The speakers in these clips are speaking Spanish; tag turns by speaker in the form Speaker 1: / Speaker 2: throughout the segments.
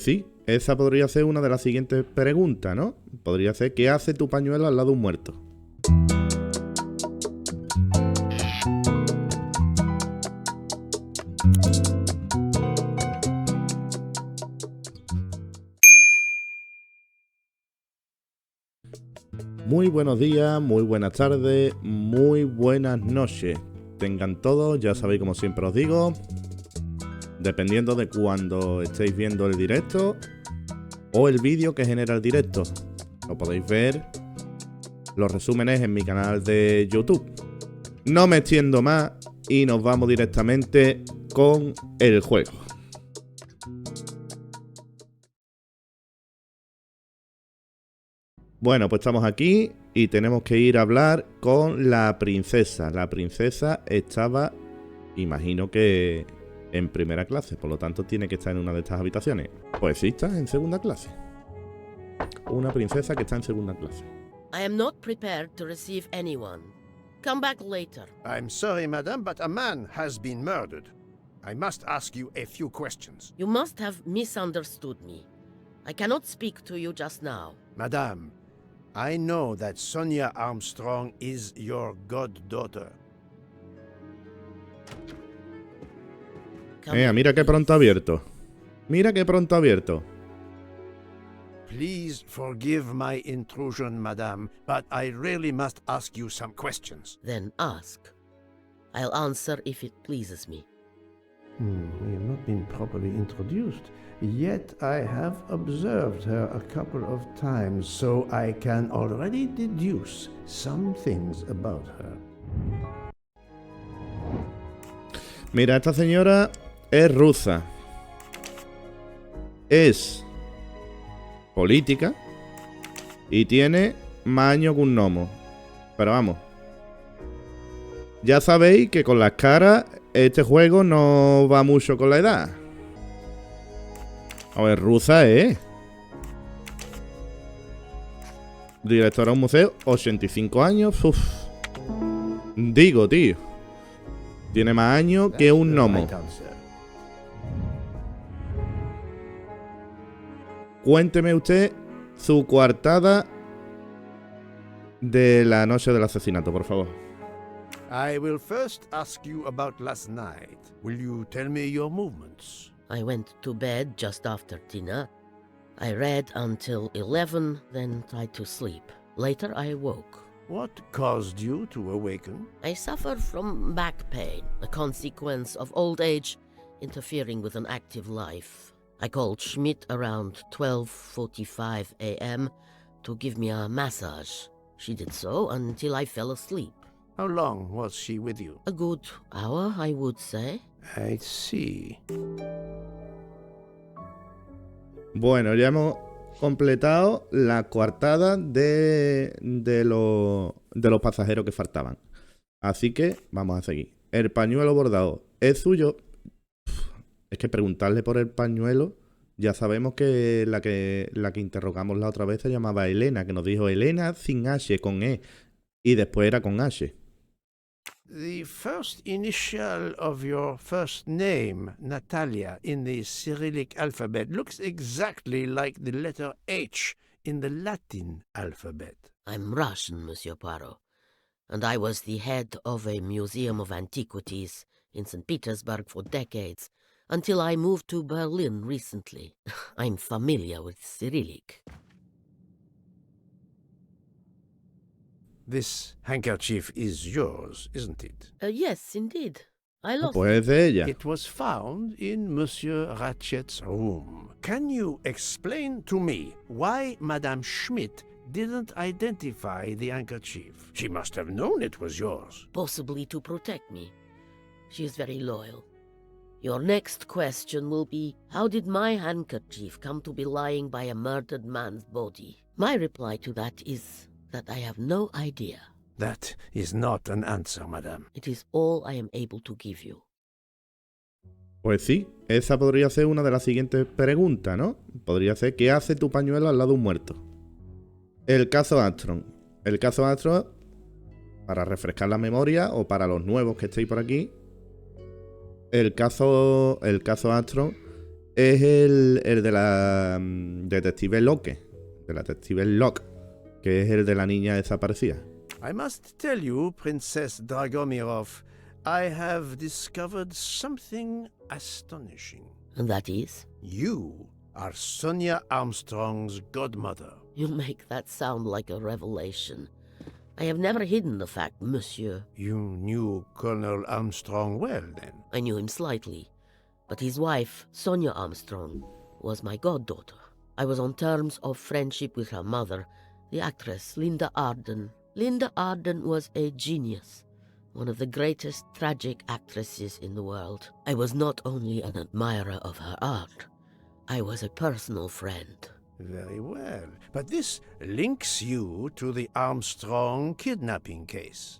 Speaker 1: Pues sí, esa podría ser una de las siguientes preguntas, ¿no? Podría ser, ¿qué hace tu pañuelo al lado de un muerto? Muy buenos días, muy buenas tardes, muy buenas noches. Tengan todos, ya sabéis como siempre os digo, dependiendo de cuando estéis viendo el directo o el vídeo que genera el directo. Lo podéis ver los resúmenes en mi canal de YouTube. No me extiendo más y nos vamos directamente con el juego. Bueno, pues estamos aquí y tenemos que ir a hablar con la princesa. La princesa estaba, imagino que en primera clase, por lo tanto tiene que estar en una de estas habitaciones. Pues sí, está en segunda clase. Una princesa que está en segunda clase.
Speaker 2: I am not prepared to receive anyone. Come back later.
Speaker 3: I'm sorry, madam, but a man has been murdered. I must ask you a few questions.
Speaker 2: You must have misunderstood me. I cannot speak to you just now.
Speaker 3: Madam, I know that Sonia Armstrong is your goddaughter.
Speaker 1: Mira qué pronto abierto. Mira qué pronto abierto.
Speaker 3: Please forgive my intrusion, madam, but I really must ask you some questions.
Speaker 2: Then ask. I'll answer if it pleases me.
Speaker 3: We have not been properly introduced, yet I have observed her a couple of times, so I can already deduce some things about her.
Speaker 1: Mira, esta señora es rusa. Es política y tiene más años que un gnomo. Pero vamos, ya sabéis que con las caras este juego no va mucho con la edad. A ver, rusa es. Directora de un museo, 85 años. Uf. Digo, tío. Tiene más años que un gnomo. Cuénteme usted su coartada de la noche del asesinato, por favor.
Speaker 3: I will first ask you about last night. Will you tell me your movements?
Speaker 2: I went to bed just after dinner. I read until 11, then tried to sleep. Later I woke.
Speaker 3: What caused you to awaken?
Speaker 2: I suffered from back pain, a consequence of old age interfering with an active life. I called Schmidt around 12:45 a.m. to give me a massage. She did so until I fell asleep.
Speaker 3: How long was she with you?
Speaker 2: A good hour, I would say.
Speaker 3: I see.
Speaker 1: Bueno, ya hemos completado la coartada de los pasajeros que faltaban. Así que vamos a seguir. El pañuelo bordado es suyo. Es que preguntarle por el pañuelo, ya sabemos que la que interrogamos la otra vez se llamaba Elena, que nos dijo Elena sin H, con E, y después era con H.
Speaker 3: The first initial of your first name, Natalia, in the Cyrillic alphabet looks exactly like the letter H in the Latin alphabet.
Speaker 2: I'm Russian, Monsieur Poirot, and I was the head of a museum of antiquities in St. Petersburg for decades, until I moved to Berlin recently. I'm familiar with Cyrillic.
Speaker 3: This handkerchief is yours, isn't it?
Speaker 2: Yes, indeed. I lost
Speaker 1: Pues es de ella.
Speaker 3: It was found in Monsieur Ratchet's room. Can you explain to me why Madame Schmidt didn't identify the handkerchief? She must have known it was yours.
Speaker 2: possibly to protect me. She is very loyal. Your next question will be, how did my handkerchief come to be lying by a murdered man's body? My reply to that is that I have no idea.
Speaker 3: That is not an answer, madame.
Speaker 2: It is all I am able to give you.
Speaker 1: Pues sí, esa podría ser una de las siguientes preguntas, ¿no? Podría ser, ¿qué hace tu pañuelo al lado de un muerto? El caso Armstrong. El caso Armstrong, para refrescar la memoria, o para los nuevos que estéis por aquí, el caso Armstrong es el de la detective Locke. De la detective Locke. Que es el de la niña desaparecida.
Speaker 3: I must tell you, Princess Dragomirov, I have discovered something astonishing.
Speaker 2: And that is?
Speaker 3: You are Sonia Armstrong's godmother.
Speaker 2: You make that sound like a revelation. I have never hidden the fact, monsieur.
Speaker 3: You knew Colonel Armstrong well, then?
Speaker 2: I knew him slightly, but his wife, Sonia Armstrong, was my goddaughter. I was on terms of friendship with her mother, the actress Linda Arden. Linda Arden was a genius, one of the greatest tragic actresses in the world. I was not only an admirer of her art, I was a personal friend.
Speaker 3: Very well. But this links you to the Armstrong kidnapping case.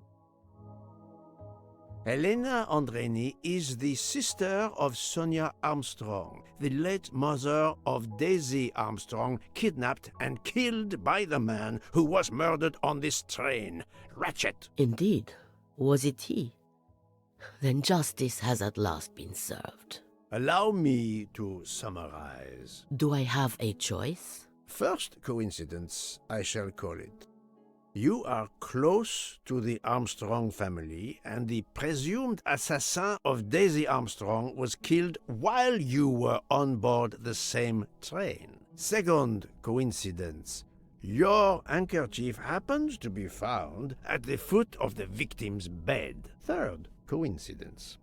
Speaker 3: Helena Andreni is the sister of Sonia Armstrong, the late mother of Daisy Armstrong, kidnapped and killed by the man who was murdered on this train, Ratchet.
Speaker 2: Indeed. Was it he? Then justice has at last been served.
Speaker 3: Allow me to summarize.
Speaker 2: Do I have a choice?
Speaker 3: First coincidence, I shall call it. You are close to the Armstrong family, and the presumed assassin of Daisy Armstrong was killed while you were on board the same train. Second coincidence. Your handkerchief happens to be found at the foot of the victim's bed. Third coincidence.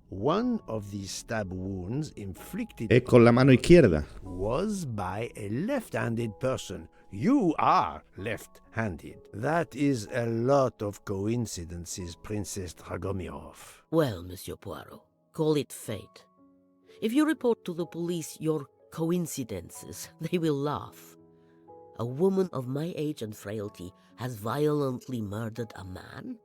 Speaker 3: One of the stab wounds inflicted
Speaker 1: Es con la mano izquierda.
Speaker 3: was by a left-handed person. You are left-handed. That is a lot of coincidences, Princess Dragomirov.
Speaker 2: Well, Monsieur Poirot, call it fate. If you report to the police your coincidences, they will laugh. A woman of my age and frailty has violently murdered a man?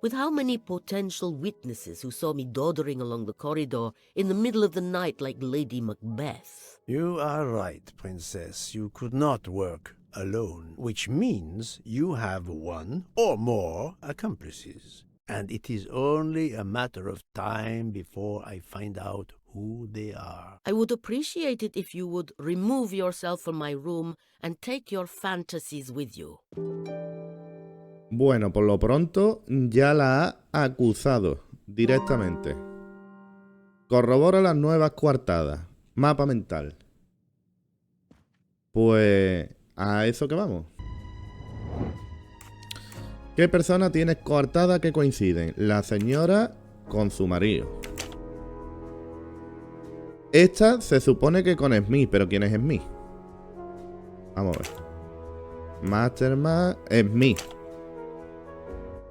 Speaker 2: With how many potential witnesses who saw me doddering along the corridor in the middle of the night like Lady Macbeth?
Speaker 3: You are right, Princess. You could not work alone, which means you have one or more accomplices. And it is only a matter of time before I find out who they are.
Speaker 2: I would appreciate it if you would remove yourself from my room and take your fantasies with you.
Speaker 1: Bueno, por lo pronto ya la ha acusado directamente. Corrobora las nuevas coartadas. Mapa mental. Pues a eso que vamos. ¿Qué persona tienes coartada que coinciden? La señora con su marido. Esta se supone que con Smith, pero ¿quién es Smith? Vamos a ver. Masterman, Smith.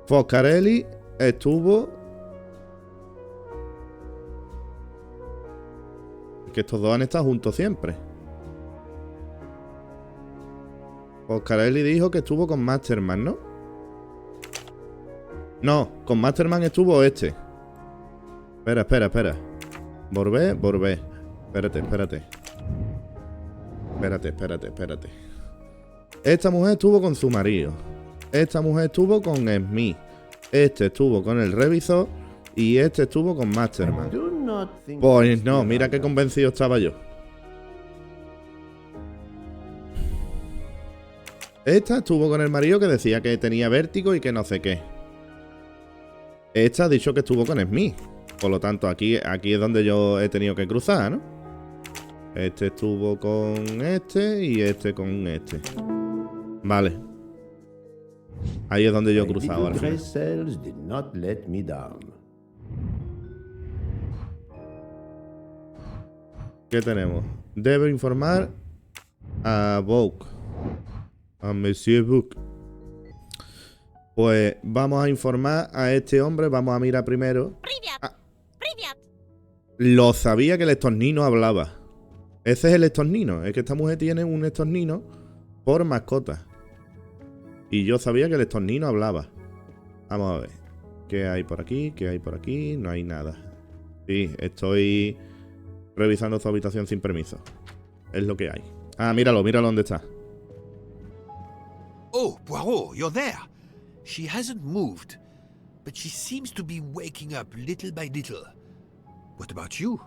Speaker 1: Foscarelli estuvo... Que estos dos han estado juntos siempre. Foscarelli dijo que estuvo con Masterman, ¿no? No, con Masterman estuvo este. Espera. Volver. Espérate. Esta mujer estuvo con su marido. Esta mujer estuvo con Smith. Este estuvo con el revisor. Y este estuvo con Masterman. Pues no, mira qué convencido estaba yo. Esta estuvo con el marido que decía que tenía vértigo y que no sé qué. Esta ha dicho que estuvo con Smith. Por lo tanto, aquí es donde yo he tenido que cruzar, ¿no? Este estuvo con este y este con este. Vale. Ahí es donde yo he cruzado al final. ¿Qué tenemos? Debo informar a Book. A Monsieur Book. Pues vamos a informar a este hombre. Vamos a mirar primero. Lo sabía que el estornino hablaba. Ese es el estornino. Es que esta mujer tiene un estornino por mascota. Y yo sabía que el estornino hablaba. Vamos a ver. ¿Qué hay por aquí? ¿Qué hay por aquí? No hay nada. Sí, estoy revisando su habitación sin permiso. Es lo que hay. Ah, míralo dónde está.
Speaker 4: Oh, Poirot, you're there. She hasn't moved, but she seems to be waking up little by little. What about you?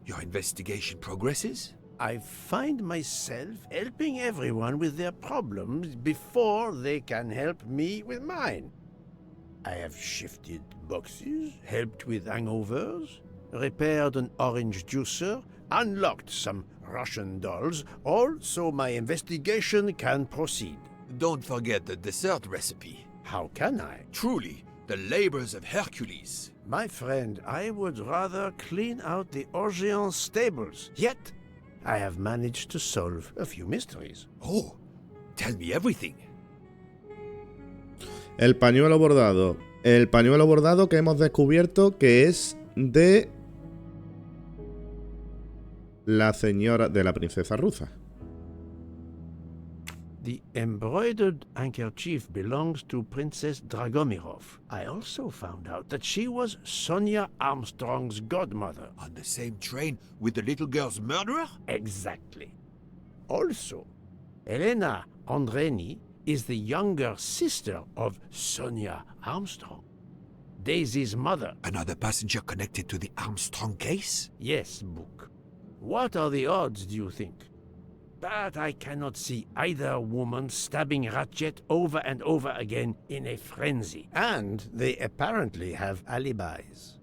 Speaker 4: Your investigation progresses?
Speaker 3: I find myself helping everyone with their problems before they can help me with mine. I have shifted boxes, helped with hangovers, repaired an orange juicer, unlocked some Russian dolls, all so my investigation can proceed.
Speaker 4: Don't forget the dessert recipe.
Speaker 3: How can I?
Speaker 4: Truly, the labors of Hercules.
Speaker 3: My friend, I would rather clean out the Orient stables. Yet, I have managed to solve a few mysteries.
Speaker 4: Oh, tell me everything.
Speaker 1: El pañuelo bordado. El pañuelo bordado que hemos descubierto que es de la señora de la princesa rusa.
Speaker 3: The embroidered handkerchief belongs to Princess Dragomirov. I also found out that she was Sonia Armstrong's godmother.
Speaker 4: On the same train with the little girl's murderer?
Speaker 3: Exactly. Also, Elena Andreni is the younger sister of Sonia Armstrong, Daisy's mother.
Speaker 4: Another passenger connected to the Armstrong case?
Speaker 3: Yes, Book. What are the odds, do you think? But I cannot see either woman stabbing Ratchet over and over again in a frenzy. And they apparently have alibis.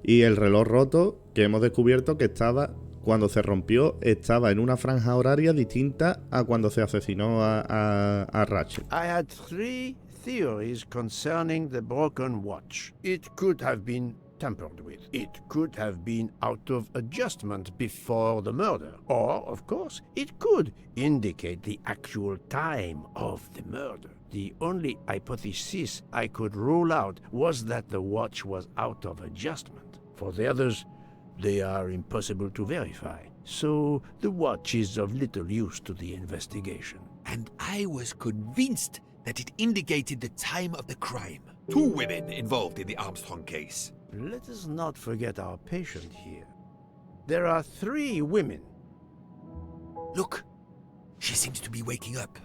Speaker 1: Y el reloj roto que hemos descubierto que estaba, cuando se rompió, estaba en una franja horaria distinta a cuando se asesinó a Ratchet.
Speaker 3: I had 3 theories concerning the broken watch. It could have been tampered with. It could have been out of adjustment before the murder. Or, of course, it could indicate the actual time of the murder. The only hypothesis I could rule out was that the watch was out of adjustment. For the others, they are impossible to verify. So the watch is of little use to the investigation.
Speaker 4: And I was convinced that it indicated the time of the crime. 2 women involved in the Armstrong case.
Speaker 3: Let us not forget our patient here. There are 3 women.
Speaker 4: Look, she seems to be waking up.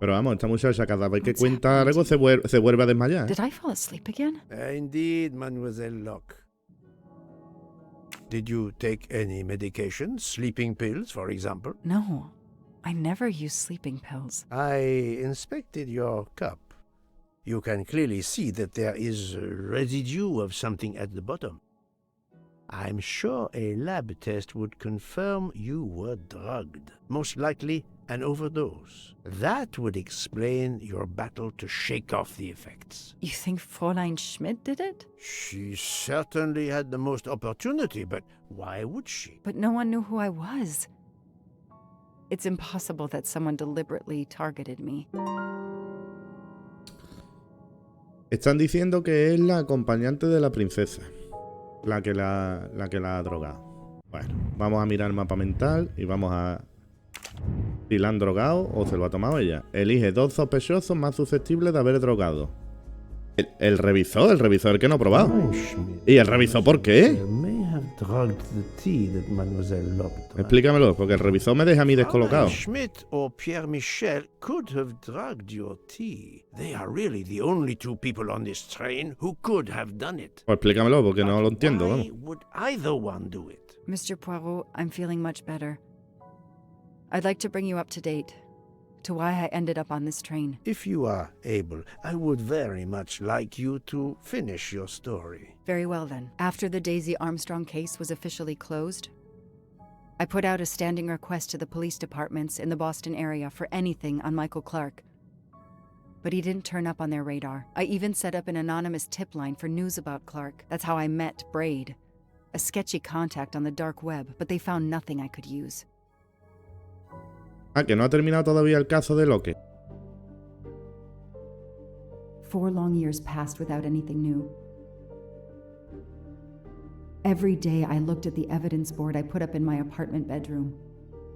Speaker 1: Pero vamos, esta muchacha cada vez que cuenta algo se vuelve a desmayar.
Speaker 5: Did I fall asleep again?
Speaker 3: Indeed, Mademoiselle Locke. Did you take any medication? Sleeping pills, for example?
Speaker 5: No, I never use sleeping pills.
Speaker 3: I inspected your cup. You can clearly see that there is a residue of something at the bottom. I'm sure a lab test would confirm you were drugged. Most likely an overdose. That would explain your battle to shake off the effects.
Speaker 5: You think Fräulein Schmidt did it?
Speaker 3: She certainly had the most opportunity, but why would she?
Speaker 5: But no one knew who I was. It's impossible that someone deliberately targeted me.
Speaker 1: Están diciendo que es la acompañante de la princesa la que la ha drogado. Bueno, vamos a mirar el mapa mental y vamos a... Si la han drogado o se lo ha tomado ella. Elige 2 sospechosos más susceptibles de haber drogado. El revisor que no ha probado. ¿Y el revisor por qué? Explícamelo, porque el revisor me deja a mí descolocado.
Speaker 3: Schmidt or Pierre Michel could have drugged your tea. They are really the only 2 people on this train who could have done it.
Speaker 1: Pues explícamelo, porque no lo entiendo.
Speaker 3: Why would either one do it?
Speaker 5: Mr. Poirot, I'm feeling much better. I'd like to bring you up to date to why I ended up on this train.
Speaker 3: If you are able, I would very much like you to finish your story.
Speaker 5: Very well then. After the Daisy Armstrong case was officially closed, I put out a standing request to the police departments in the Boston area for anything on Michael Clark. But he didn't turn up on their radar. I even set up an anonymous tip line for news about Clark. That's how I met Braid, a sketchy contact on the dark web, but they found nothing I could use.
Speaker 1: Ah, que no ha terminado todavía el caso de Locke.
Speaker 5: 4 long years passed without anything new. Every day I looked at the evidence board I put up in my apartment bedroom.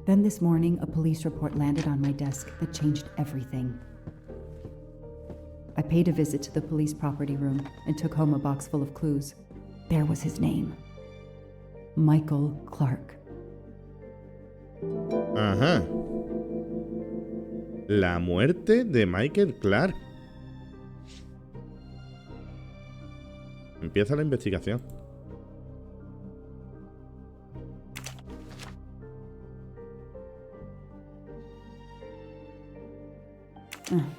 Speaker 5: Then this morning, a police report landed on my desk that changed everything. I paid a visit to the police property room and took home a box full of clues. There was his name. Michael Clark.
Speaker 1: Ajá. La muerte de Michael Clark. Empieza la investigación.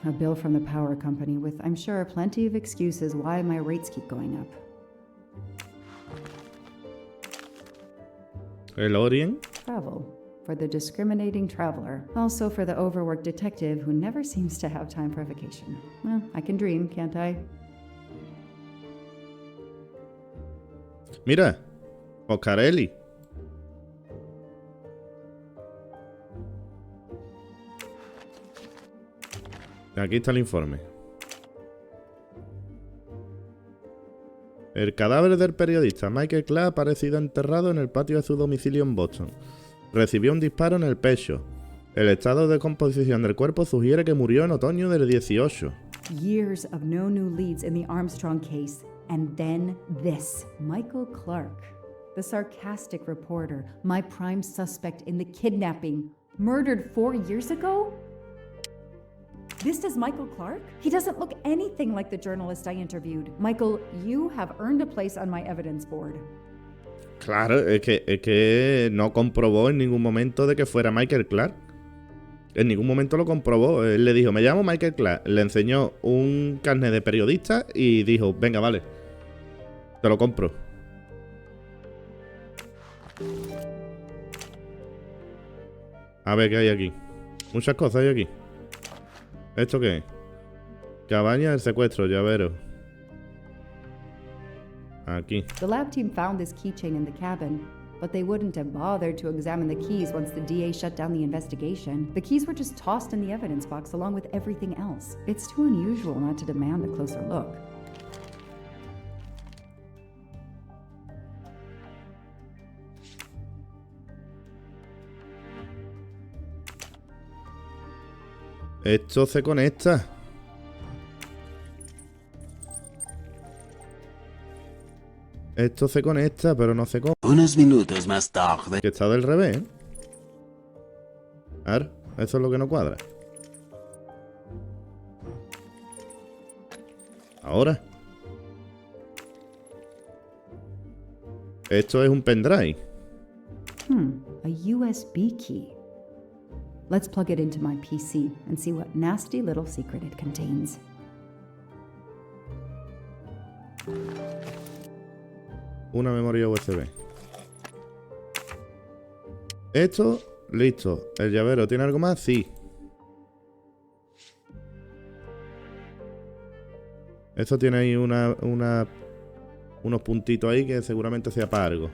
Speaker 5: A bill from the power company with, I'm sure, plenty of excuses why my rates keep going up.
Speaker 1: El Orient.
Speaker 5: Travel. For the discriminating traveler. Also for the overworked detective who never seems to have time for vacation. Well, I can dream, can't I?
Speaker 1: Mira, Oscarelli. Aquí está el informe. El cadáver del periodista Michael Clark ha aparecido enterrado en el patio de su domicilio en Boston. Recibió un disparo en el pecho. El estado de composición del cuerpo sugiere que murió en otoño del 18.
Speaker 5: Years of no new leads in the Armstrong case. And then this. Michael Clark, the sarcastic reporter, my prime suspect in the kidnapping, murdered 4 years ago? This is Michael Clark? He doesn't look anything like the journalist I interviewed. Michael, you have earned a place on my evidence board.
Speaker 1: Claro, es que no comprobó en ningún momento de que fuera Michael Clark. En ningún momento lo comprobó. Él le dijo, me llamo Michael Clark. Le enseñó un carnet de periodista y dijo, venga, vale, te lo compro. A ver qué hay aquí. Muchas cosas hay aquí. ¿Esto qué es? Cabaña del secuestro, llavero. Aquí.
Speaker 5: The lab team found this keychain in the cabin, but they wouldn't have bothered to examine the keys once the DA shut down the investigation. The keys were just tossed in the evidence box along with everything else. It's too unusual not to demand a closer look.
Speaker 1: Esto se conecta. Esto se conecta, pero no sé cómo.
Speaker 6: Unos minutos más tarde.
Speaker 1: Que está del revés, ¿eh? A ver, eso es lo que no cuadra. Ahora. Esto es un pendrive.
Speaker 5: A USB key. Let's plug it into my PC and see what nasty little secret it contains.
Speaker 1: Una memoria USB. Esto, listo. ¿El llavero tiene algo más? Sí. Esto tiene ahí unos puntitos ahí que seguramente sea para algo.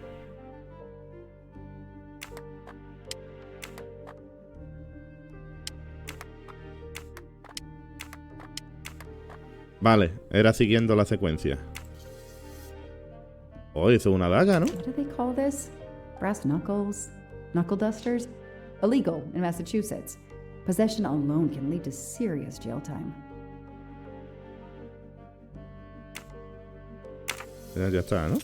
Speaker 1: Vale, era siguiendo la secuencia. Oh, eso es una daga, ¿no?
Speaker 5: What do they call this? Brass knuckles? Knuckle dusters? Illegal in Massachusetts. Possession alone can lead to serious jail time.
Speaker 1: Ya está, ¿no?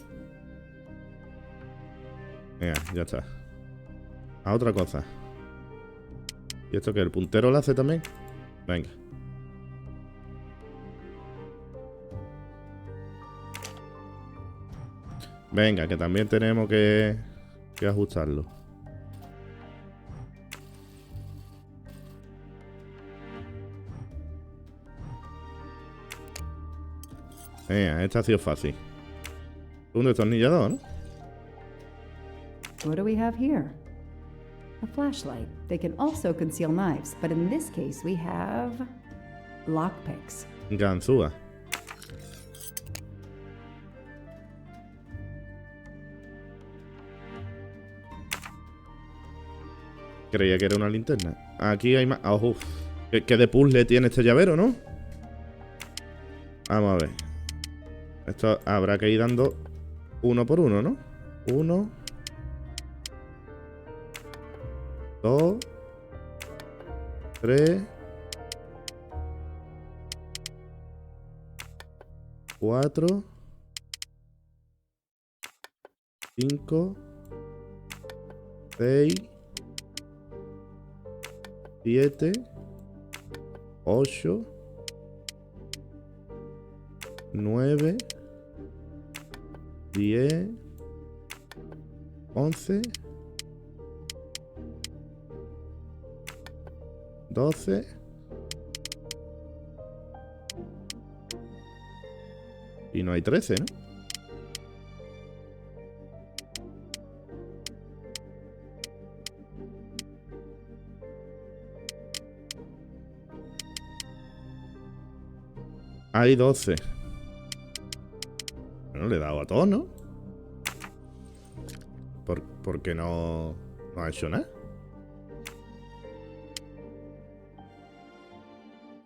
Speaker 1: Venga, ya está. A otra cosa. ¿Y esto qué? ¿El puntero lo hace también? Venga. Venga, que también tenemos que ajustarlo. Venga, esta ha sido fácil. Un destornillador, ¿no?
Speaker 5: What do we have here? A flashlight. They can also conceal knives, but in this case we have lockpicks.
Speaker 1: Ganzúa. Creía que era una linterna. Aquí hay más. ¡Ojo! ¿Qué de puzzle tiene este llavero, no? Vamos a ver. Esto habrá que ir dando uno por uno, ¿no? 1, 2, 3, 4, 5, 6, 7, 8, 9, 10, 11, 12. Y no hay 13, ¿no? Hay 12. Bueno, le he dado a todos, ¿no? ¿Por qué no ha hecho nada?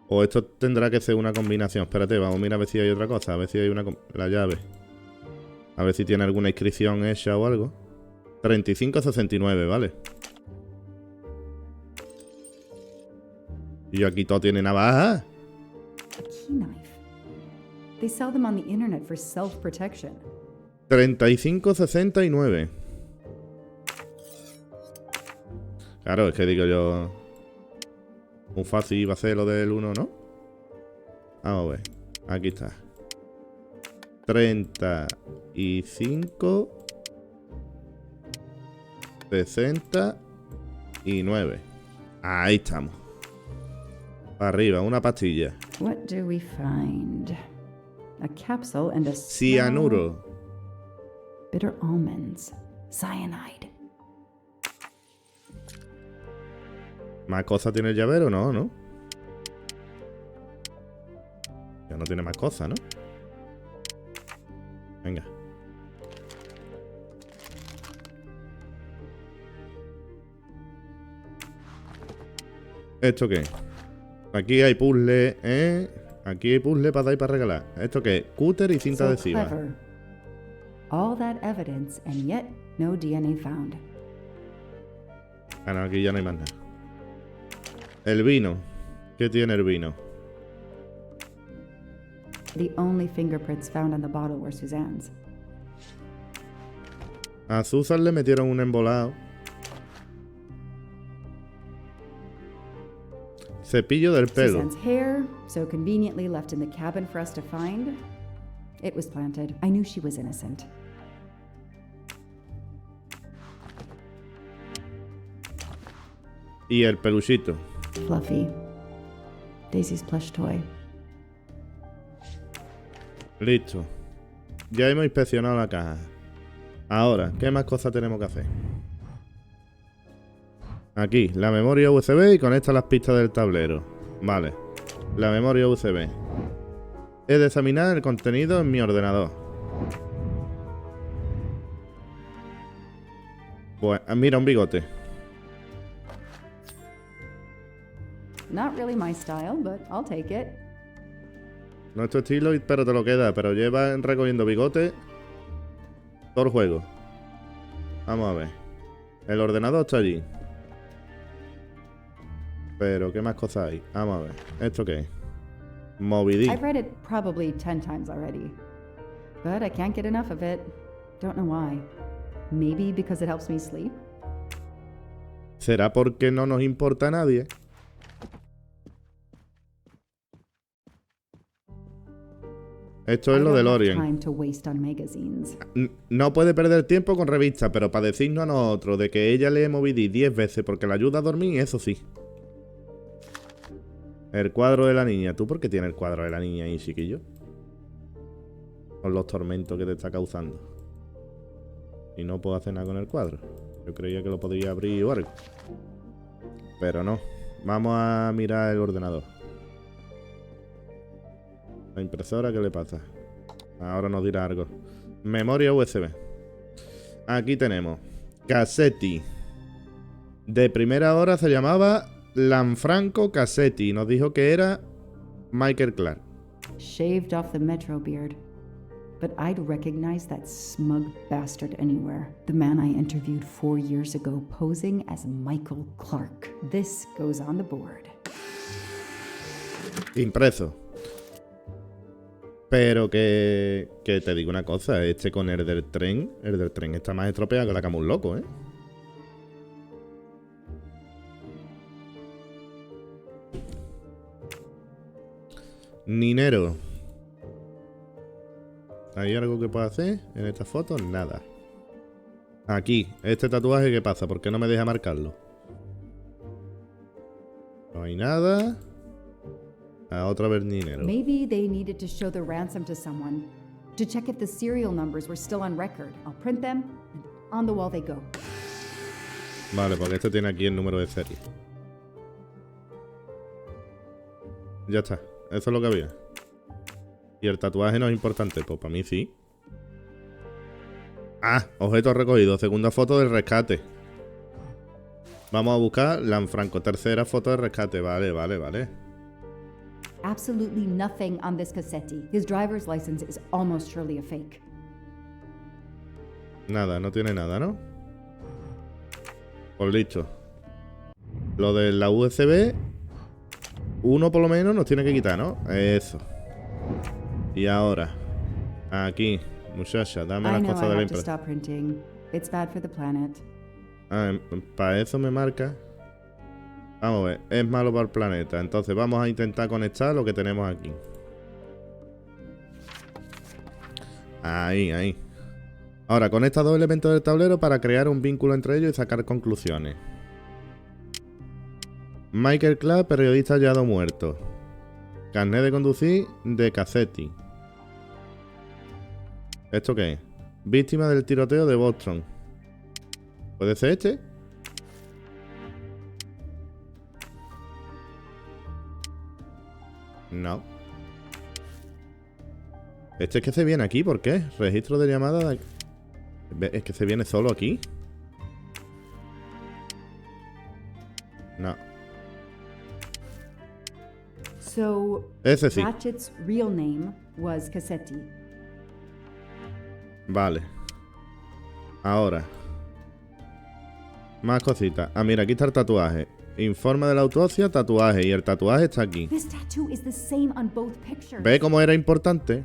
Speaker 1: O esto tendrá que ser una combinación. Espérate, vamos a mirar a ver si hay otra cosa. A ver si hay la llave. A ver si tiene alguna inscripción hecha o algo. 3569, vale. Y aquí todo tiene navaja.
Speaker 5: A key knife. They sell them on the internet for self-protection.
Speaker 1: 3569. Claro, es que digo yo... Un fácil iba a ser lo del 1, ¿no? Vamos a ver. Aquí está. 35 69. Ahí estamos. Para arriba, una pastilla.
Speaker 5: What do we find? A capsule and a
Speaker 1: Cianuro.
Speaker 5: bitter almonds. Cyanide.
Speaker 1: ¿Más cosas tiene el llavero? No, ¿no? Ya no tiene más cosas, ¿no? Venga. ¿Esto qué? Aquí hay puzzle, ¿eh? Aquí hay puzzle para dar y para regalar. ¿Esto qué? Cúter y cinta
Speaker 5: So
Speaker 1: adhesiva.
Speaker 5: clever. All that evidence and yet no DNA found.
Speaker 1: Ah, no, aquí ya no hay más nada. El vino. ¿Qué tiene el vino?
Speaker 5: The only fingerprints found on the bottle were Suzanne's.
Speaker 1: A Susan le metieron un embolado. Cepillo del pelo.
Speaker 5: Suzanne's hair, so conveniently left in the cabin for us to find. It was planted. I knew she was innocent.
Speaker 1: Y el peluchito.
Speaker 5: Fluffy. Daisy's plush toy.
Speaker 1: Listo. Ya hemos inspeccionado la caja. Ahora, ¿qué más cosas tenemos que hacer? Aquí, la memoria USB y conecta las pistas del tablero. Vale. La memoria USB. He de examinar el contenido en mi ordenador. Pues, mira, un bigote.
Speaker 5: Not really my style, but I'll take it.
Speaker 1: No es tu estilo, pero te lo queda. Pero lleva recogiendo bigote todo el juego. Vamos a ver. El ordenador está allí. Pero, ¿qué más cosas hay? Vamos a ver. ¿Esto qué es? Moby Dick.
Speaker 5: I've read it probably 10 times already. But I can't get enough of it. Don't know why. Maybe because it helps me sleep?
Speaker 1: ¿Será porque no nos importa a nadie? Esto es lo del Orient.
Speaker 5: Time to waste on magazines.
Speaker 1: No puede perder tiempo con revistas, pero para decirnos a nosotros de que ella lee Moby Dick 10 veces porque la ayuda a dormir, eso sí. El cuadro de la niña. ¿Tú por qué tienes el cuadro de la niña ahí, chiquillo? Con los tormentos que te está causando. Y no puedo hacer nada con el cuadro. Yo creía que lo podría abrir o algo. Pero no. Vamos a mirar el ordenador. La impresora, ¿qué le pasa? Ahora nos dirá algo. Memoria USB. Aquí tenemos Cassetti. De primera hora se llamaba Lanfranco Cassetti. Nos dijo que era Michael Clark.
Speaker 5: Shaved off the Metro beard. But I'd recognize that smug bastard anywhere. The man I interviewed 4 years ago posing as Michael Clark. This goes on the board.
Speaker 1: Impreso. Pero que te digo una cosa, este con el del tren está más estropeado que la cama un loco, ¿eh? Ninero. ¿Hay algo que pueda hacer en esta foto? Nada. Aquí, este tatuaje, ¿qué pasa? ¿Por qué no me deja marcarlo? No hay nada. A otro verninero.
Speaker 5: Maybe they needed to show the ransom to someone to check if the serial numbers were still on record. I'll print them, and on the wall they go.
Speaker 1: Vale, porque este tiene aquí el número de serie. Ya está. Eso es lo que había. Y el tatuaje no es importante. Pues para mí sí. Ah, objeto recogido. Segunda foto del rescate. Vamos a buscar Lanfranco. Tercera foto de rescate. Vale, vale, vale.
Speaker 5: Absolutely nothing on this Cassetti. His driver's license is almost surely a fake.
Speaker 1: Nada, no tiene nada, ¿no? Pues listo. Lo de la USB, uno por lo menos nos tiene que quitar, ¿no? Eso. Y ahora, aquí, muchacha, dame las cosas de la empresa. Para eso me marca. Vamos a ver, es malo para el planeta. Entonces vamos a intentar conectar lo que tenemos aquí. Ahí, ahí. Ahora, conecta dos elementos del tablero para crear un vínculo entre ellos y sacar conclusiones. Michael Clark, periodista hallado muerto. Carnet de conducir de Cassetti. ¿Esto qué es? Víctima del tiroteo de Boston. ¿Puede ser este? No. Este es que se viene aquí, ¿por qué? Registro de llamada de... Es que se viene solo aquí. No.
Speaker 5: So,
Speaker 1: ese sí.
Speaker 5: Ratchet's real name was Cassetti.
Speaker 1: Vale. Ahora. Más cositas. Ah, mira, aquí está el tatuaje. Informe de la autopsia, tatuaje. Y el tatuaje está aquí. ¿Ve cómo era importante?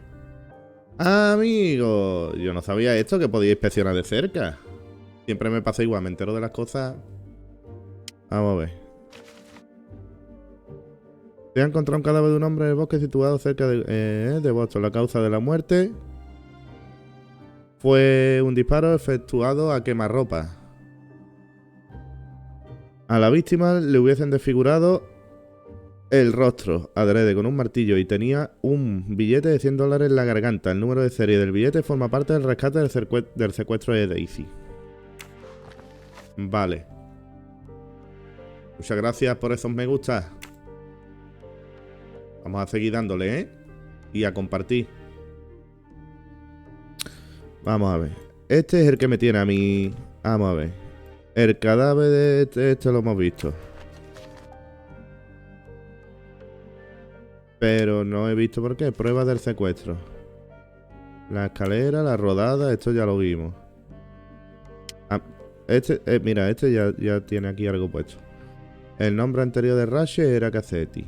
Speaker 1: Amigo, yo no sabía esto, que podía inspeccionar de cerca. Siempre me pasa igual, me entero de las cosas. Vamos a ver. Se ha encontrado un cadáver de un hombre en el bosque situado cerca de Boston. La causa de la muerte fue un disparo efectuado a quemarropa. A la víctima le hubiesen desfigurado el rostro adrede con un martillo y tenía un billete de $100 en la garganta. El número de serie del billete forma parte del rescate del secuestro de Daisy. Vale. Muchas gracias por esos me gusta. Vamos a seguir dándole, ¿eh? Y a compartir. Vamos a ver. Este es el que me tiene a mí. Vamos a ver. El cadáver de este lo hemos visto. Pero no he visto por qué. Pruebas del secuestro. La escalera, la rodada, esto ya lo vimos. Ah, mira, este ya tiene aquí algo puesto. El nombre anterior de Ratchet era Cassetti.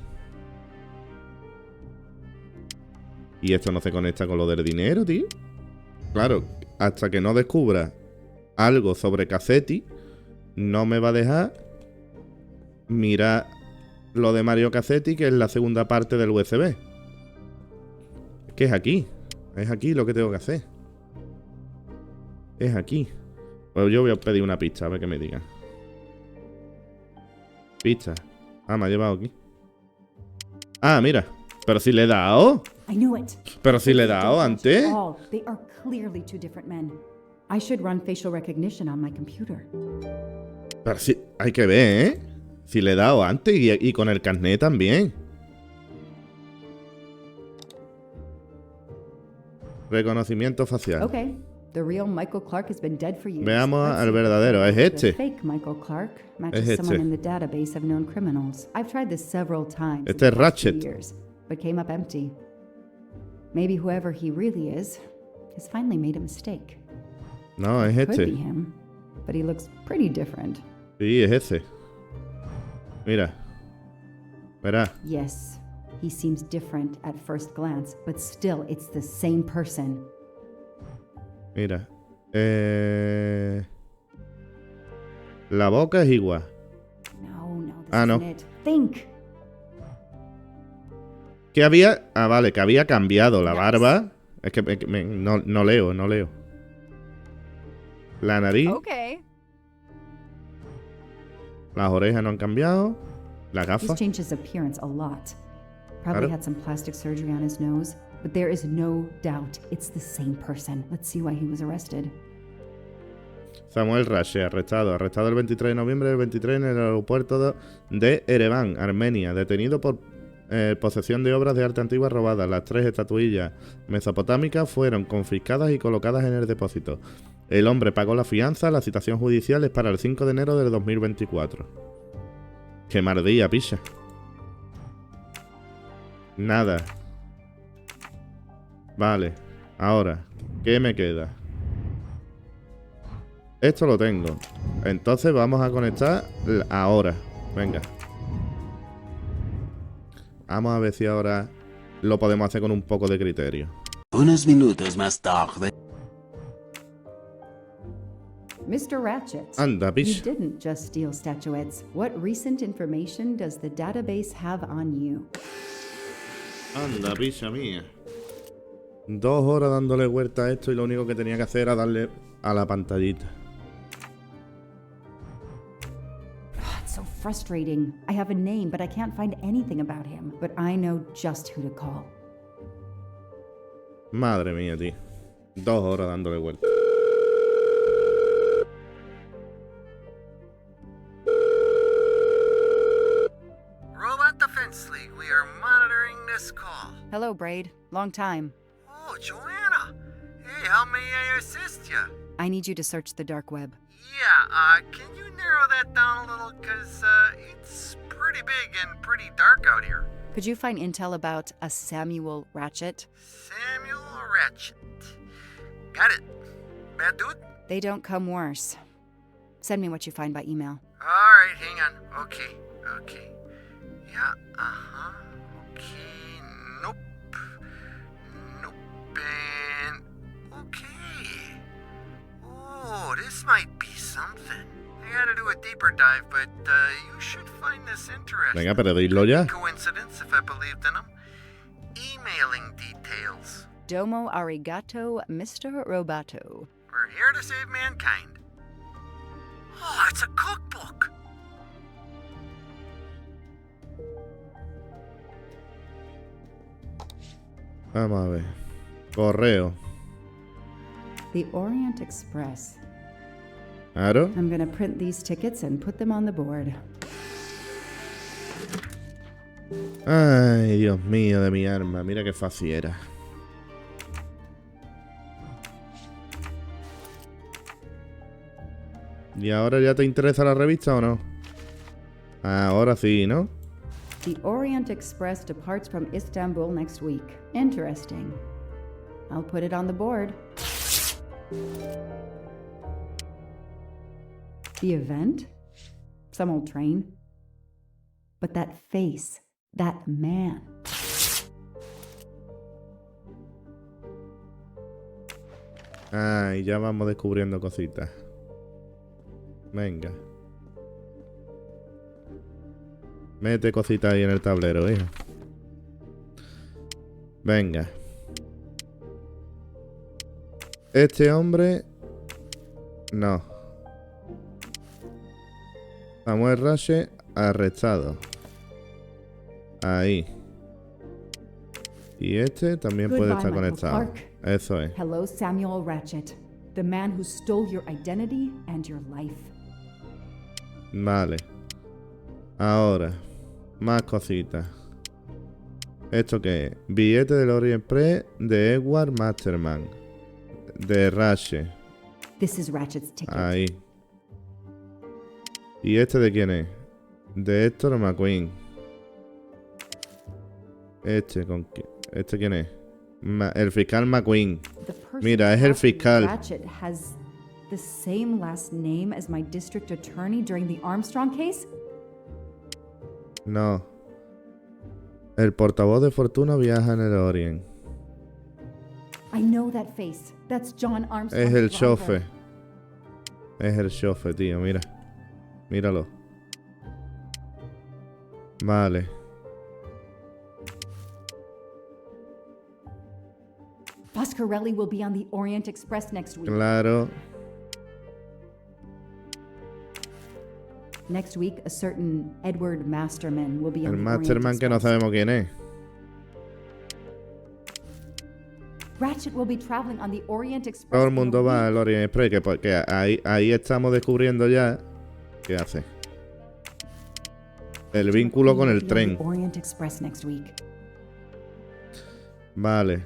Speaker 1: Y esto no se conecta con lo del dinero, tío. Claro, hasta que no descubra algo sobre Cassetti, no me va a dejar mirar lo de Mario Cassetti, que es la segunda parte del USB. Que es aquí. Es aquí lo que tengo que hacer. Es aquí. Pues yo voy a pedir una pista, a ver qué me digan. Pista. Ah, me ha llevado aquí. Ah, mira. Pero si le he dado. Pero si le he dado antes. Pero si, hay que ver, ¿eh? Si le he dado antes y con el carnet también. Reconocimiento facial.
Speaker 5: Okay. The real Michael Clark has been dead for years.
Speaker 1: Veamos al verdadero, es este.
Speaker 5: The fake Michael Clark matches someone in the database of known criminals. I've tried this several times.
Speaker 1: Este es Ratchet.
Speaker 5: Years, but came up empty. Maybe whoever he really is has finally made a mistake.
Speaker 1: No, es este.
Speaker 5: Could be him, but he looks pretty different.
Speaker 1: Sí, es ese. Mira. Verá.
Speaker 5: Yes, he seems different at first glance, but still it's the same person.
Speaker 1: Mira. La boca es igual.
Speaker 5: No, this isn't it. Think.
Speaker 1: Que había... Ah, vale, que había cambiado la barba. Es que no leo. La nariz.
Speaker 5: Okay.
Speaker 1: Las orejas no han cambiado. La gafa.
Speaker 5: He's changed his appearance a lot. Probably had some plastic surgery on his nose, but there is no doubt it's the same person. Let's see why he was arrested.
Speaker 1: Samuel Rashe, arrestado el 23 de noviembre del 23 en el aeropuerto de Ereván, Armenia, detenido por posesión de obras de arte antigua robadas. Las 3 estatuillas mesopotámicas fueron confiscadas y colocadas en el depósito. El hombre pagó la fianza. La citación judicial es para el 5 de enero del 2024. Qué mardilla, picha. Nada. Vale, ahora, ¿qué me queda? Esto lo tengo. Entonces vamos a conectar ahora. Venga. Vamos a ver si ahora lo podemos hacer con un poco de criterio.
Speaker 6: Unos minutos más tarde.
Speaker 5: Mr. Ratchet,
Speaker 1: Anda,
Speaker 5: you
Speaker 1: picha.
Speaker 5: didn't just steal statuettes. What recent information does the database have on you?
Speaker 1: Anda, picha mía. 2 horas dándole vuelta a esto y lo único que tenía que hacer era darle a la pantallita.
Speaker 5: It's so frustrating. I have a name, but I can't find anything about him. But I know just who to call.
Speaker 1: Madre mía, tío. 2 horas dándole vuelta.
Speaker 7: Robot Defense League, we are monitoring this call.
Speaker 5: Hello, Braid. Long time.
Speaker 7: Oh, Joanna. Hey, how may I assist you?
Speaker 5: I need you to search the dark web.
Speaker 7: Yeah, can you narrow that down a little? Cause, it's pretty big and pretty dark out here.
Speaker 5: Could you find intel about a Samuel Ratchet?
Speaker 7: Samuel Ratchet. Got it. Bad dude?
Speaker 5: They don't come worse. Send me what you find by email.
Speaker 7: Alright, hang on. Okay. Yeah, uh-huh. Okay, nope. And... okay. Oh, this might be something. I gotta do a deeper dive, but you should find this interesting.
Speaker 1: Venga, pero dilo ya.
Speaker 7: Coincidence if I believed in them. Emailing details.
Speaker 5: Domo arigato, Mr. Roboto.
Speaker 7: We're here to save mankind. Oh, it's a cookbook.
Speaker 1: Vamos a ver. Correo.
Speaker 5: The Orient Express.
Speaker 1: Claro.
Speaker 5: I'm gonna print these tickets and put them on the board.
Speaker 1: Ay, Dios mío de mi arma. Mira qué fácil era. ¿Y ahora ya te interesa la revista o no? Ahora sí, ¿no?
Speaker 5: The Orient Express departs from Istanbul next week. Interesting. I'll put it on the board. The event? Some old train. But that face, that man.
Speaker 1: Ay, ya vamos descubriendo cositas. Venga. Mete cositas ahí en el tablero, hijo. Venga. Este hombre... no. Samuel Rashe arrestado. Ahí. Y este también puede estar
Speaker 5: Michael
Speaker 1: conectado.
Speaker 5: Clark.
Speaker 1: Eso es.
Speaker 5: Hello, Samuel Ratchet. The man who stole your identity and your life.
Speaker 1: Vale. Ahora. Más cositas. ¿Esto qué es? Billete del Orient Express de Edward Masterman. De Rashe.
Speaker 5: This is Ratchet's ticket.
Speaker 1: Ahí. ¿Y este de quién es? De Héctor McQueen. ¿Este quién es? El fiscal McQueen.
Speaker 5: The person
Speaker 1: Mira, es el
Speaker 5: after
Speaker 1: fiscal.
Speaker 5: Ratchet has the same last name as my district attorney during the Armstrong case?
Speaker 1: No. El portavoz de Fortuna viaja en el Orient.
Speaker 5: I know that face. That's John Armstrong.
Speaker 1: Es el chofer. Es el chofer, tío, mira. Míralo. Vale.
Speaker 5: Foscarelli will be on the Orient Express next week.
Speaker 1: Claro.
Speaker 5: Next week, a certain Edward Masterman will be on
Speaker 1: El
Speaker 5: the Orient
Speaker 1: Masterman que no
Speaker 5: Express.
Speaker 1: sabemos quién es.
Speaker 5: Ratchet will be traveling on the Orient Express.
Speaker 1: Todo el
Speaker 5: in a
Speaker 1: mundo va
Speaker 5: week.
Speaker 1: al Orient Express, que ahí estamos descubriendo ya qué hace. El vínculo con el
Speaker 5: Will be on
Speaker 1: tren.
Speaker 5: the Orient Express next week.
Speaker 1: Vale.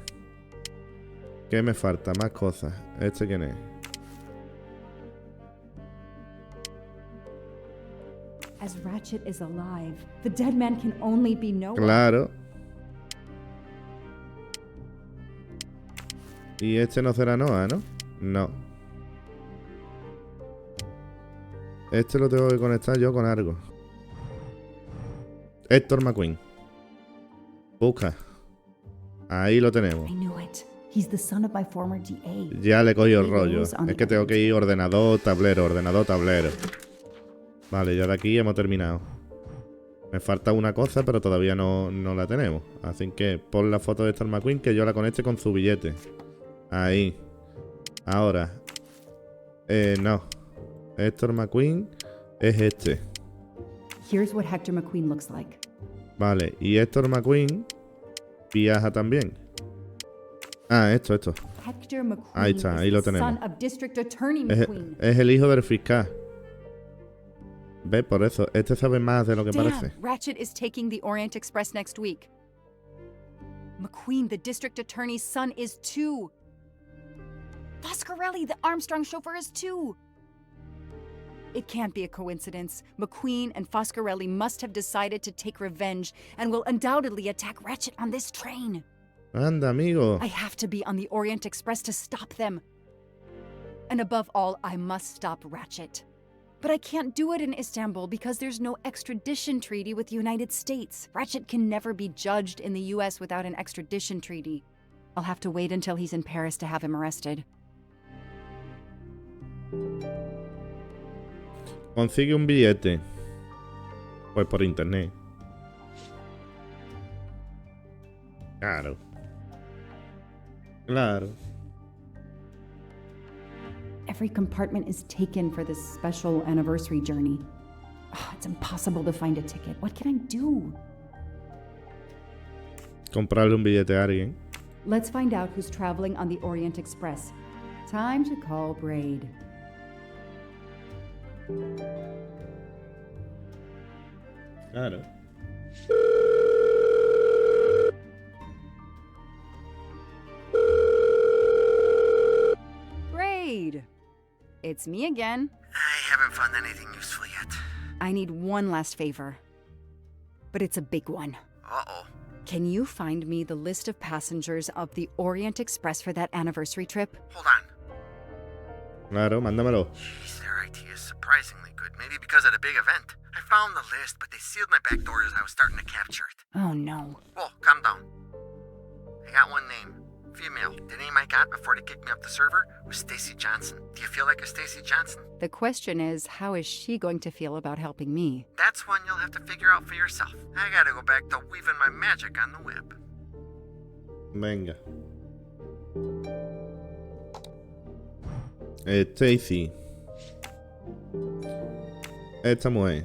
Speaker 1: ¿Qué me falta? Más cosas. ¿Este quién es?
Speaker 5: As Ratchet is alive, the dead man can only be Noah.
Speaker 1: Claro. Y este no será Noah, ¿no? No. Este lo tengo que conectar yo con algo. Héctor McQueen. Busca. Ahí lo tenemos.
Speaker 5: I knew it. He's the son of my former DA.
Speaker 1: Ya le he cogido el
Speaker 5: He
Speaker 1: rollo.
Speaker 5: goes on
Speaker 1: Es
Speaker 5: the
Speaker 1: que tengo que ir ordenador, tablero. Vale, ya de aquí hemos terminado. Me falta una cosa, pero todavía no la tenemos. Así que pon la foto de Héctor McQueen que yo la conecte con su billete. Ahí. Ahora. No. Héctor McQueen es este.
Speaker 5: Here's what Hector McQueen looks like.
Speaker 1: Vale, y Héctor McQueen viaja también. Ah, esto.
Speaker 5: Hector McQueen
Speaker 1: Ahí está, ahí lo
Speaker 5: is the
Speaker 1: tenemos.
Speaker 5: son of District Attorney
Speaker 1: Es,
Speaker 5: McQueen.
Speaker 1: es el hijo del fiscal. ¿Ves? Por eso. Este sabe más de lo que
Speaker 5: Damn,
Speaker 1: parece.
Speaker 5: Ratchet is taking the Orient Express next week. McQueen, the district attorney's son, is too. Foscarelli, the Armstrong chauffeur, is too. It can't be a coincidence. McQueen and Foscarelli must have decided to take revenge and will undoubtedly attack Ratchet on this train.
Speaker 1: Anda, amigo.
Speaker 5: I have to be on the Orient Express to stop them. And above all, I must stop Ratchet. But I can't do it in Istanbul because there's no extradition treaty with the United States. Ratchet can never be judged in the US without an extradition treaty. I'll have to wait until he's in Paris to have him arrested.
Speaker 1: Consigue un billete. Pues por internet. Claro.
Speaker 5: Every compartment is taken for this special anniversary journey. It's impossible to find a ticket. What can I do?
Speaker 1: Comprarle un billete a alguien.
Speaker 5: Let's find out who's traveling on the Orient Express. Time to call Braid.
Speaker 1: Claro.
Speaker 5: Braid! It's me again.
Speaker 7: I haven't found anything useful yet.
Speaker 5: I need one last favor. But it's a big one.
Speaker 7: Uh-oh.
Speaker 5: Can you find me the list of passengers of the Orient Express for that anniversary trip?
Speaker 7: Hold on.
Speaker 1: Claro, mándamelo.
Speaker 7: Jeez, their IT is surprisingly good. Maybe because of the big event. I found the list, but they sealed my back door as I was starting to capture it.
Speaker 5: Oh no.
Speaker 7: Whoa, calm down. I got one name. Female. The name I got before they kicked me off the server was Stacy Johnson. Do you feel like a Stacy Johnson?
Speaker 5: The question is, how is she going to feel about helping me?
Speaker 7: That's one you'll have to figure out for yourself. I gotta go back to weaving my magic on the web.
Speaker 1: Venga. Stacy. Esta mujer.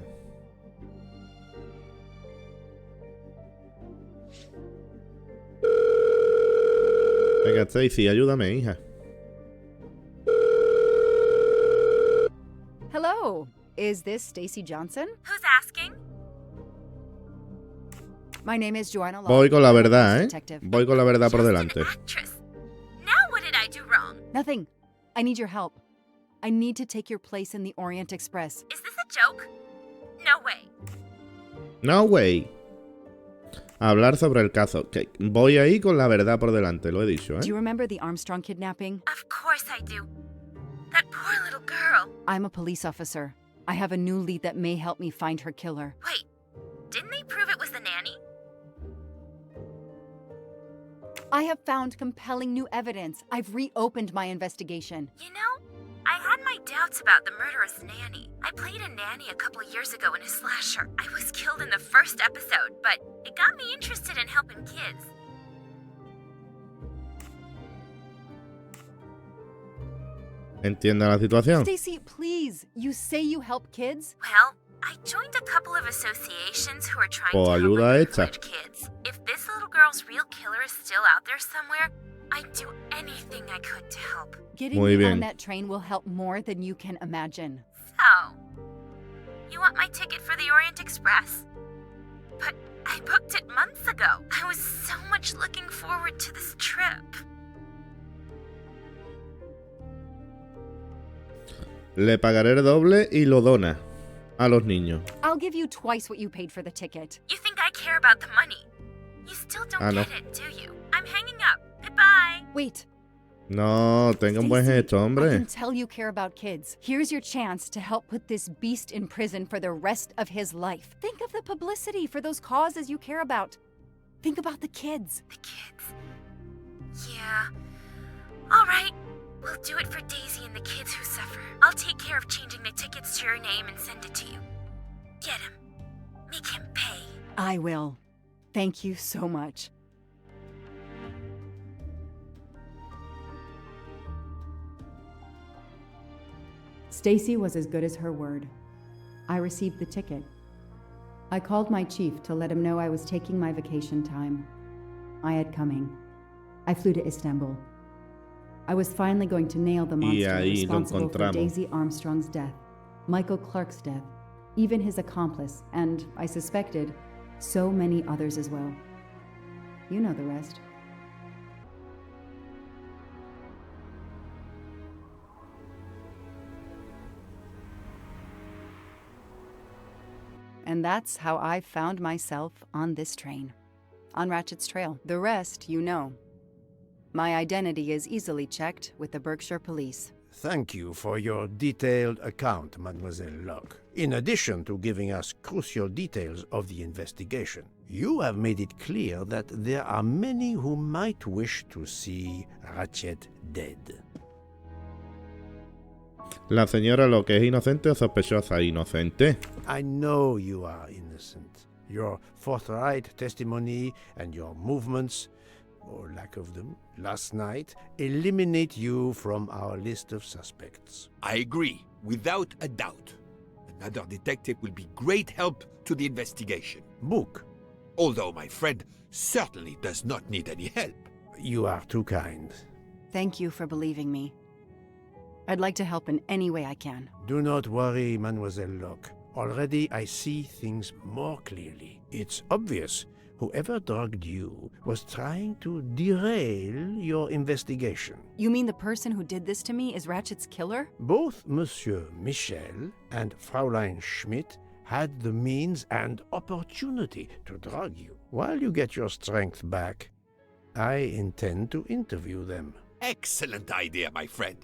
Speaker 1: Venga, Stacy, ayúdame, hija.
Speaker 5: Hello, is this Stacy Johnson?
Speaker 8: Who's asking?
Speaker 5: My name is Joanna Law.
Speaker 1: Voy con la
Speaker 5: I'm a
Speaker 1: verdad,
Speaker 5: police
Speaker 1: ¿eh?
Speaker 5: detective.
Speaker 1: Voy con la verdad por
Speaker 8: Just
Speaker 1: delante.
Speaker 8: an actress. Now what did I do wrong?
Speaker 5: Nothing. I need your help. I need to take your place in the Orient Express.
Speaker 8: Is this a joke? No way.
Speaker 1: No way. Hablar sobre el caso. Que voy ahí con la verdad por delante, lo he dicho,
Speaker 5: Do you
Speaker 1: ¿eh?
Speaker 5: remember the Armstrong kidnapping?
Speaker 8: Of course I do. That poor little girl.
Speaker 5: I'm a police officer. I have a new lead that may help me find her killer.
Speaker 8: Wait, didn't they prove it was the nanny?
Speaker 5: I have found compelling new evidence. I've reopened my investigation.
Speaker 8: You know, I had my doubts about the murderous nanny. I played a nanny a couple years ago in a slasher. I was killed in the first episode, but it got me interested in helping kids.
Speaker 1: entienda la situación.
Speaker 5: Stacy, please. You say you help kids?
Speaker 8: Well, I joined a couple of associations who are trying
Speaker 1: Pues
Speaker 8: to help
Speaker 1: ayuda hecha.
Speaker 8: underprivileged kids. If this little girl's real killer is still out there somewhere, I'd do anything I could to help.
Speaker 5: Getting
Speaker 1: Muy
Speaker 5: me
Speaker 1: bien.
Speaker 5: on that train will help more than you can imagine.
Speaker 8: So, you want my ticket for the Orient Express? But I booked it months ago. I was so much looking forward to this trip.
Speaker 1: Le pagaré el doble y lo dona a los niños.
Speaker 5: I'll give you twice what you paid for the ticket.
Speaker 8: You think I care about the money? You still don't
Speaker 1: no.
Speaker 8: get it, do you? I'm hanging up. Goodbye.
Speaker 5: Wait.
Speaker 1: No, tenga un buen
Speaker 5: Stacy,
Speaker 1: gesto,
Speaker 5: I
Speaker 1: hombre.
Speaker 5: can tell you care about kids. Here's your chance to help put this beast in prison for the rest of his life. Think of the publicity for those causes you care about. Think about the kids.
Speaker 8: The kids. Yeah. All right. We'll do it for Daisy and the kids who suffer. I'll take care of changing the tickets to your name and send it to you. Get him. Make him pay.
Speaker 5: I will. Thank you so much. Stacy was as good as her word. I received the ticket. I called my chief to let him know I was taking my vacation time. I had coming. I flew to Istanbul. I was finally going to nail the monster
Speaker 1: ahí lo
Speaker 5: responsible for
Speaker 1: encontramos.
Speaker 5: Daisy Armstrong's death, Michael Clark's death, even his accomplice, and, I suspected, so many others as well. You know the rest. And that's how I found myself on this train. On Ratchet's trail. The rest, you know. My identity is easily checked with the Berkshire Police.
Speaker 3: Thank you for your detailed account, Mademoiselle Locke. In addition to giving us crucial details of the investigation, you have made it clear that there are many who might wish to see Ratchet dead.
Speaker 1: La señora lo que es inocente o sospechosa. Inocente.
Speaker 3: I know you are innocent. Your forthright testimony and your movements, or lack of them, last night eliminate you from our list of suspects.
Speaker 4: I agree, without a doubt. Another detective will be great help to the investigation.
Speaker 3: Book,
Speaker 4: Although my friend certainly does not need any help.
Speaker 3: you are too kind.
Speaker 5: Thank you for believing me. I'd like to help in any way I can.
Speaker 3: Do not worry, Mademoiselle Locke. Already I see things more clearly. It's obvious whoever drugged you was trying to derail your investigation.
Speaker 5: You mean the person who did this to me is Ratchet's killer?
Speaker 3: Both Monsieur Michel and Fraulein Schmidt had the means and opportunity to drug you. While you get your strength back, I intend to interview them.
Speaker 4: Excellent idea, my friend.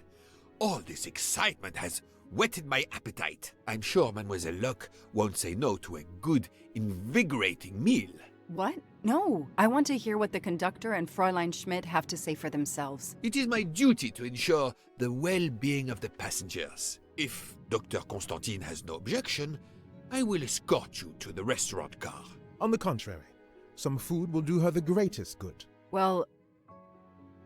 Speaker 4: All this excitement has whetted my appetite. I'm sure Mademoiselle Locke won't say no to a good, invigorating meal.
Speaker 5: What? No. I want to hear what the conductor and Fräulein Schmidt have to say for themselves.
Speaker 4: It is my duty to ensure the well-being of the passengers. If Dr. Constantine has no objection, I will escort you to the restaurant car.
Speaker 9: On the contrary, some food will do her the greatest good.
Speaker 5: Well,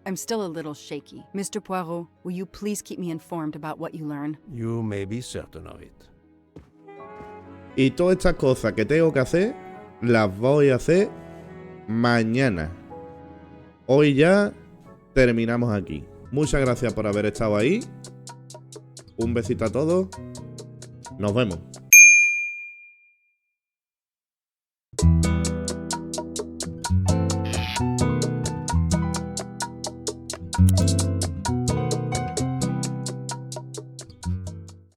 Speaker 5: I'm still a little shaky. Mr. Poirot, will you please keep me informed about what you learn?
Speaker 3: You may be certain of it.
Speaker 1: Y todas estas cosas que tengo que hacer, las voy a hacer mañana. Hoy ya terminamos aquí. Muchas gracias por haber estado ahí. Un besito a todos. Nos vemos.